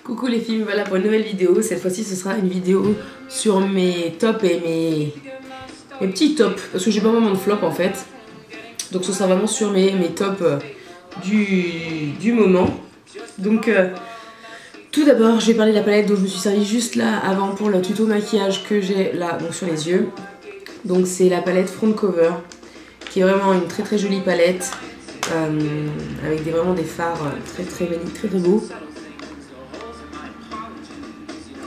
Coucou les filles, voilà pour une nouvelle vidéo. Cette fois-ci ce sera une vidéo sur mes tops et mes petits tops. Parce que j'ai pas vraiment de flop en fait. Donc ce sera vraiment sur mes tops du moment. Donc tout d'abord je vais parler de la palette dont je me suis servi juste là avant pour le tuto maquillage que j'ai là donc sur les yeux. Donc c'est la palette Front Cover qui est vraiment une très jolie palette avec vraiment des fards très beaux.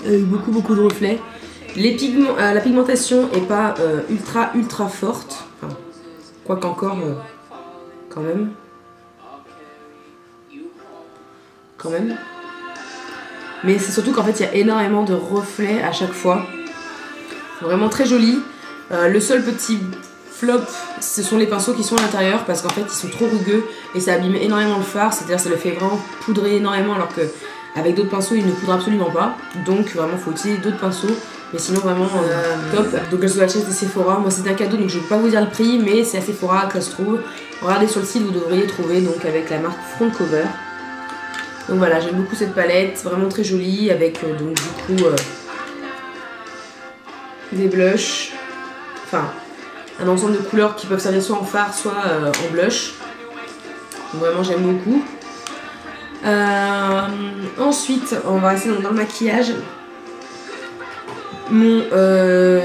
Avec beaucoup de reflets. La pigmentation est pas ultra forte. Enfin, quoique encore quand même. Mais c'est surtout qu'en fait il y a énormément de reflets à chaque fois. Vraiment très joli. Le seul petit flop, ce sont les pinceaux qui sont à l'intérieur parce qu'en fait ils sont trop rugueux et ça abîme énormément le fard. C'est-à-dire ça le fait vraiment poudrer énormément alors que avec d'autres pinceaux il ne poudre absolument pas. Donc vraiment faut utiliser d'autres pinceaux. Mais sinon vraiment top. Donc elles sont à la chaise de Sephora. Moi c'est un cadeau donc je ne vais pas vous dire le prix, mais c'est à Sephora que ça se trouve. Regardez sur le site, vous devriez trouver donc avec la marque Front Cover. Donc voilà, j'aime beaucoup cette palette, vraiment très jolie avec donc du coup des blushs, enfin un ensemble de couleurs qui peuvent servir soit en fard soit en blush. Donc vraiment j'aime beaucoup. Ensuite on va rester dans le maquillage. Mon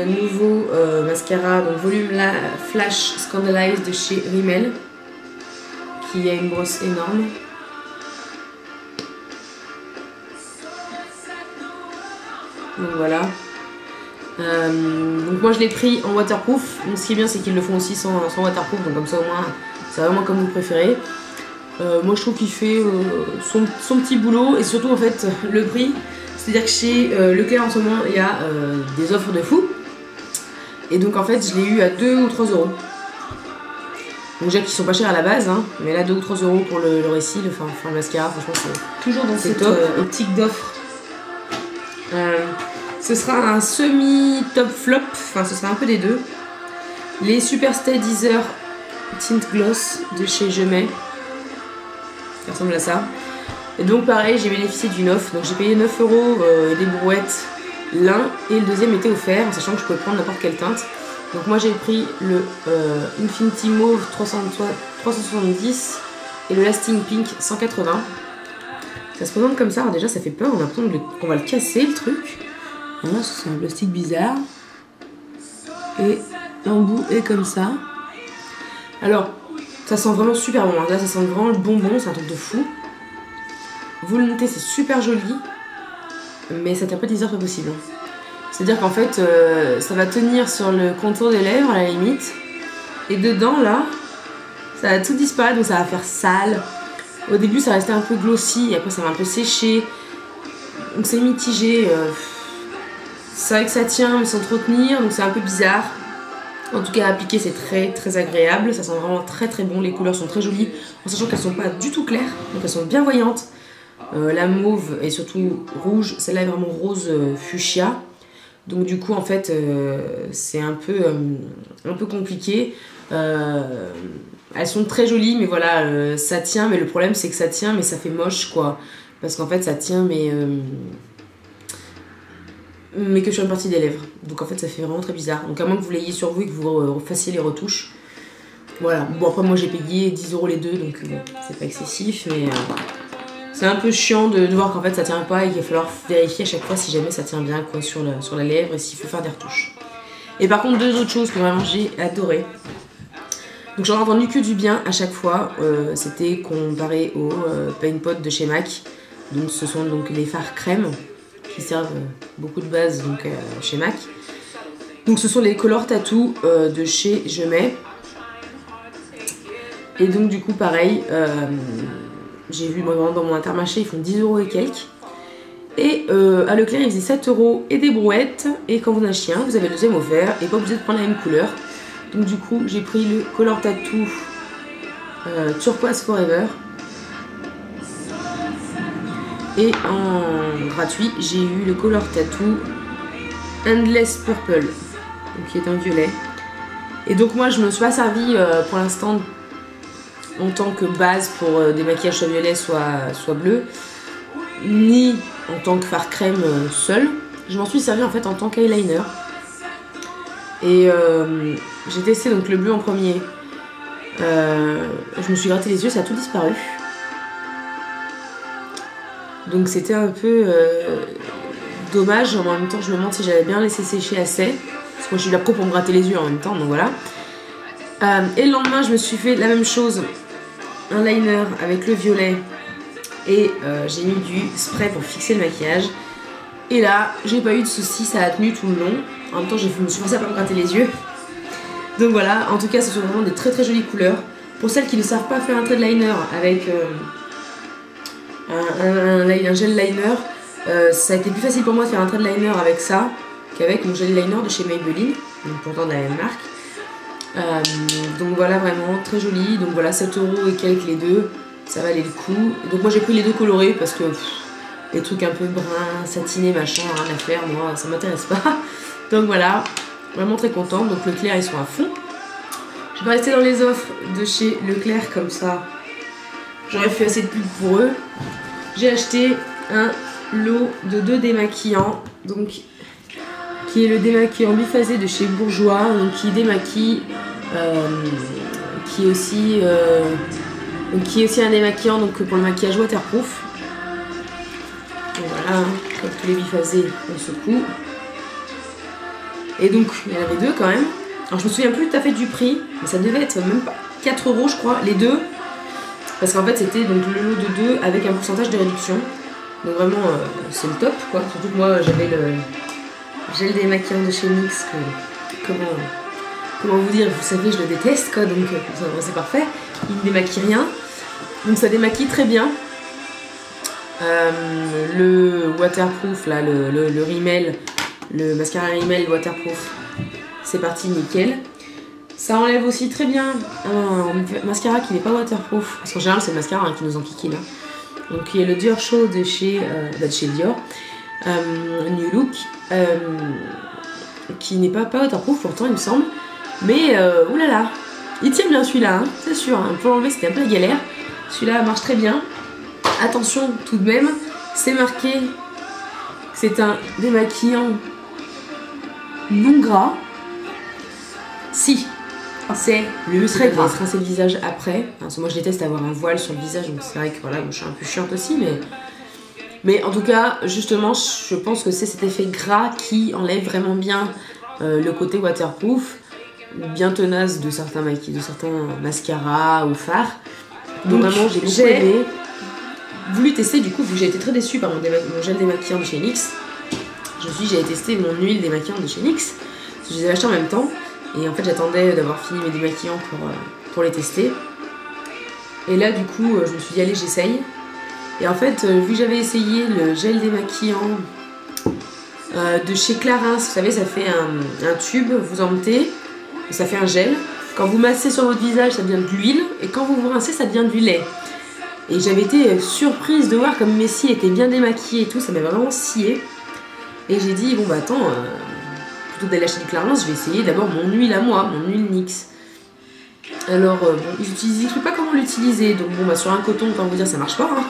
nouveau mascara, donc volume la Flash Scandalize de chez Rimmel, qui a une brosse énorme. Donc voilà. Donc moi je l'ai pris en waterproof. Donc ce qui est bien c'est qu'ils le font aussi sans waterproof, donc comme ça au moins c'est vraiment comme vous préférez. Moi je trouve qu'il fait son petit boulot et surtout en fait le prix. C'est-à-dire que chez Leclerc en ce moment il y a des offres de fou. Et donc en fait je l'ai eu à 2 ou 3 euros. Donc déjà qu'ils sont pas chers à la base, hein, mais là 2 ou 3 euros pour le récit, le mascara, franchement c'est toujours dans cette optique d'offre. Ce sera un semi-top flop, enfin ce sera un peu des deux. Les Superstay Deezer Tint Gloss de chez Je Mets. Ça ressemble à ça. Et donc pareil, j'ai bénéficié d'une offre, donc j'ai payé 9 euros des brouettes l'un et le deuxième était offert, en sachant que je pouvais prendre n'importe quelle teinte. Donc moi j'ai pris le Infinity Mauve 370 et le Lasting Pink 180. Ça se présente comme ça, alors déjà ça fait peur, on a l'impression qu'on va le casser le truc. Voilà, c'est un plastique bizarre. Et l'embout est comme ça. Alors, ça sent vraiment super bon, là ça sent vraiment le bonbon, c'est un truc de fou. Vous le notez, c'est super joli, mais ça tient pas 10 heures pas possible. C'est-à-dire qu'en fait, ça va tenir sur le contour des lèvres à la limite. Et dedans, là, ça va tout disparaître, donc ça va faire sale. Au début, ça restait un peu glossy, et après ça va un peu sécher. Donc c'est mitigé. C'est vrai que ça tient, mais sans trop tenir, donc c'est un peu bizarre. En tout cas, à appliquer, c'est très agréable. Ça sent vraiment très bon. Les couleurs sont très jolies, en sachant qu'elles sont pas du tout claires, donc elles sont bien voyantes. La mauve et surtout rouge, celle-là est vraiment rose fuchsia. Donc du coup, en fait, c'est un peu compliqué. Elles sont très jolies, mais voilà, ça tient. Mais le problème, c'est que ça tient, mais ça fait moche, quoi. Parce qu'en fait, ça tient, mais que sur une partie des lèvres. Donc en fait, ça fait vraiment très bizarre. Donc à moins que vous l'ayez sur vous et que vous fassiez les retouches. Voilà. Bon, après, moi, j'ai payé 10 euros les deux, donc bon, c'est pas excessif, mais c'est un peu chiant de voir qu'en fait, ça tient pas et qu'il va falloir vérifier à chaque fois si jamais ça tient bien, quoi, sur la lèvre et s'il faut faire des retouches. Et par contre, deux autres choses que vraiment j'ai adoré. Donc j'en ai entendu que du bien à chaque fois. C'était comparé au Paint Pot de chez MAC. Donc ce sont donc les fards crème qui servent beaucoup de base donc chez MAC. Donc ce sont les Color Tattoo de chez Je Mets. Et donc du coup pareil, j'ai vu moi dans mon Intermarché ils font 10 euros et quelques. Et à Leclerc ils faisaient 7 euros et des brouettes. Et quand vous en achetez un, vous avez le deuxième offert et pas obligé de prendre la même couleur. Donc du coup j'ai pris le Color Tattoo Turquoise Forever. Et en gratuit j'ai eu le Color Tattoo Endless Purple, donc qui est un violet. Et donc moi je me suis pas servi pour l'instant en tant que base pour des maquillages soit violet soit bleu, ni en tant que fard crème seul. Je m'en suis servi en fait en tant qu'eyeliner. Et j'ai testé donc le bleu en premier. Je me suis gratté les yeux, ça a tout disparu. Donc c'était un peu dommage. En même temps, je me demande si j'avais bien laissé sécher assez. Parce que moi je suis là pro pour me gratter les yeux en même temps, donc voilà. Et le lendemain, je me suis fait la même chose. Un liner avec le violet. Et j'ai mis du spray pour fixer le maquillage. Et là, j'ai pas eu de soucis, ça a tenu tout le long. En même temps, je me suis forcée à pas me gratter les yeux. Donc voilà, en tout cas, ce sont vraiment des très très jolies couleurs. Pour celles qui ne savent pas faire un trait de liner avec un gel liner, ça a été plus facile pour moi de faire un trait de liner avec ça qu'avec mon gel liner de chez Maybelline, donc pourtant de la même marque. Donc voilà, vraiment très joli. Donc voilà, 7 € et quelques les deux, ça valait le coup. Donc moi j'ai pris les deux colorés parce que les trucs un peu bruns, satinés, machin, rien à faire, moi ça m'intéresse pas. Donc voilà, vraiment très contente. Donc Leclerc ils sont à fond. Je vais pas rester dans les offres de chez Leclerc comme ça. J'aurais fait assez de pub pour eux. J'ai acheté un lot de 2 démaquillants. Donc qui est le démaquillant biphasé de chez Bourjois. Donc qui démaquille, qui est aussi un démaquillant donc pour le maquillage waterproof. Donc voilà, comme tous les biphasés, on secoue. Et donc, il y en avait 2 quand même. Alors, je me souviens plus tout à fait du prix, mais ça devait être même pas 4 € je crois, les 2. Parce qu'en fait, c'était donc le lot de 2 avec un pourcentage de réduction. Donc vraiment, c'est le top quoi. Surtout que moi, j'avais le gel démaquillant de chez NYX. Comment vous dire, vous savez, je le déteste quoi, donc c'est parfait. Il ne démaquille rien. Donc ça démaquille très bien. Le waterproof, là, le Rimmel, le mascara Rimmel waterproof, c'est parti nickel. Ça enlève aussi très bien un mascara qui n'est pas waterproof, parce qu'en général c'est le mascara qui nous enquiquine. Donc il y a le Dior Show de chez Dior, New Look, qui n'est pas waterproof pourtant il me semble. Mais oulala, il tient bien celui-là, hein, c'est sûr, hein. Pour l'enlever c'était un peu la galère. Celui-là marche très bien. Attention tout de même, c'est marqué, c'est un démaquillant non gras. Si, c'est le très gras. Rincer le visage après. Enfin, moi je déteste avoir un voile sur le visage, donc c'est vrai que voilà, moi, je suis un peu chiante aussi, mais en tout cas, justement, je pense que c'est cet effet gras qui enlève vraiment bien le côté waterproof, bien tenace de certains mascaras ou fards. Donc vraiment, j'ai beaucoup aimé. Voulu tester du coup, vu que j'ai été très déçue par mon gel démaquillant de chez NYX. J'ai testé mon huile démaquillante de chez NYX, parce que je les ai achetés en même temps. Et en fait, j'attendais d'avoir fini mes démaquillants pour les tester. Et là, du coup, je me suis dit, allez, j'essaye. Et en fait, vu que j'avais essayé le gel démaquillant de chez Clarins, vous savez, ça fait un tube, vous en mettez, ça fait un gel. Quand vous massez sur votre visage, ça devient de l'huile. Et quand vous vous rincez, ça devient du lait. Et j'avais été surprise de voir comme mes cils étaient bien démaquillés et tout, ça m'a vraiment scié. Et j'ai dit, bon bah attends, plutôt d'aller acheter du Clarins, je vais essayer d'abord mon huile à moi, mon huile NYX. Alors, bon, je ne sais pas comment l'utiliser, donc bon bah sur un coton, autant vous dire, ça marche pas. Hein.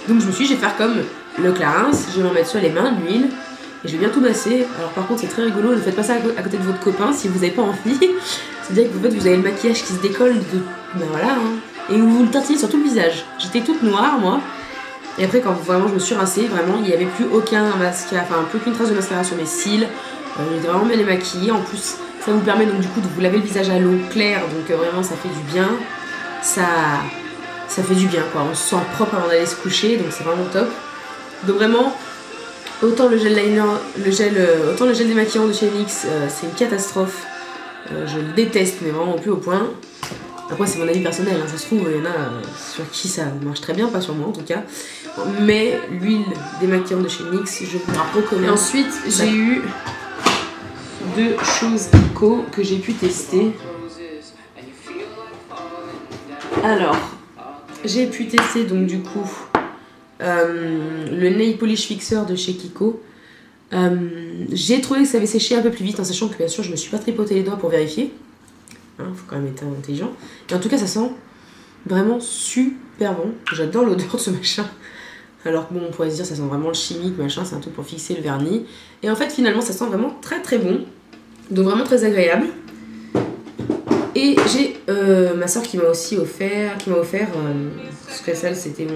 Donc je me suis dit, je vais faire comme le Clarins, je vais m'en mettre sur les mains, l'huile, et je vais bien tout masser. Alors par contre, c'est très rigolo, ne faites pas ça à côté de votre copain si vous n'avez pas envie. C'est-à-dire que en fait, vous avez le maquillage qui se décolle de... Ben voilà, hein. Et vous le tartinez sur tout le visage. J'étais toute noire, moi. Et après, quand vraiment je me suis rincée, vraiment, il n'y avait plus aucun mascara, enfin, plus aucune trace de mascara sur mes cils. J'étais vraiment bien démaquillée. En plus, ça vous permet donc du coup de vous laver le visage à l'eau claire. Donc vraiment, ça fait du bien. Ça fait du bien, quoi. On se sent propre avant d'aller se coucher. Donc c'est vraiment top. Donc vraiment, autant le gel liner, autant le gel démaquillant de chez NYX, c'est une catastrophe. Je le déteste, mais vraiment au plus haut point. Après c'est mon avis personnel, hein, ça se trouve il y en a sur qui ça marche très bien, pas sur moi en tout cas. Mais l'huile démaquillante de chez NYX, je vous la recommande. Ensuite j'ai eu 2 choses Kiko que j'ai pu tester. Alors j'ai pu tester donc du coup le Nail Polish Fixer de chez Kiko. J'ai trouvé que ça avait séché un peu plus vite, en sachant que bien sûr je me suis pas tripoté les doigts pour vérifier. Hein, faut quand même être intelligent. Et en tout cas ça sent vraiment super bon. J'adore l'odeur de ce machin. Alors que bon, on pourrait se dire ça sent vraiment le chimique, machin, c'est un truc pour fixer le vernis. Et en fait finalement ça sent vraiment très très bon. Donc vraiment très agréable. Et j'ai ma soeur qui m'a aussi offert, parce que ça c'était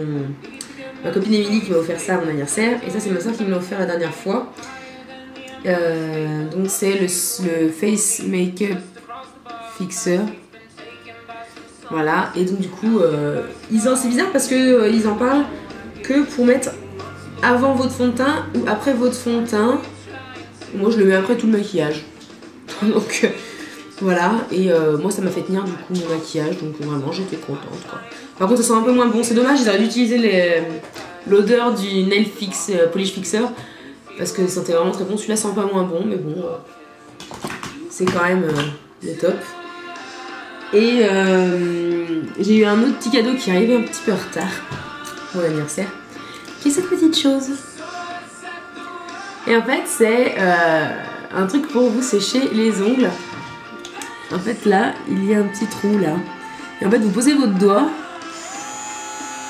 ma copine Émilie qui m'a offert ça à mon anniversaire. Et ça c'est ma soeur qui me l'a offert la dernière fois. Donc c'est le Face Makeup Fixer. Voilà, et donc du coup, c'est bizarre parce que ils en parlent que pour mettre avant votre fond de teint ou après votre fond de teint. Moi je le mets après tout le maquillage. Donc voilà, et moi ça m'a fait tenir du coup mon maquillage, donc vraiment j'étais contente quoi. Par contre ça sent un peu moins bon, c'est dommage, ils auraient dû utiliser l'odeur du Nail Fix Polish Fixer parce que ça sentait vraiment très bon. Celui-là sent pas moins bon, mais bon, c'est quand même le top. Et j'ai eu un autre petit cadeau qui est arrivé un petit peu en retard pour mon anniversaire, qui est cette petite chose. Et en fait c'est un truc pour vous sécher les ongles. En fait là, il y a un petit trou là. Et en fait vous posez votre doigt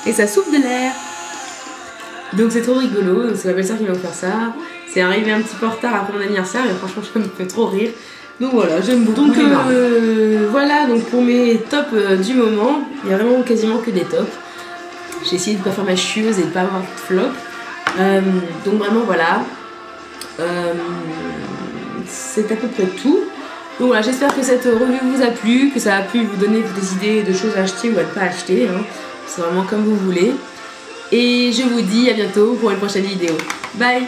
et ça souffle de l'air. Donc c'est trop rigolo, c'est ma belle-sœur qui m'a offert ça. C'est arrivé un petit peu en retard après mon anniversaire et franchement ça me fait trop rire. Donc voilà, j'aime beaucoup. Donc voilà, donc pour mes tops du moment, il y a vraiment quasiment que des tops. J'ai essayé de ne pas faire ma chieuse et de ne pas avoir de flop. Donc vraiment voilà. C'est à peu près tout. Donc voilà, j'espère que cette revue vous a plu, que ça a pu vous donner des idées de choses à acheter ou à ne pas acheter. Hein. C'est vraiment comme vous voulez. Et je vous dis à bientôt pour une prochaine vidéo. Bye!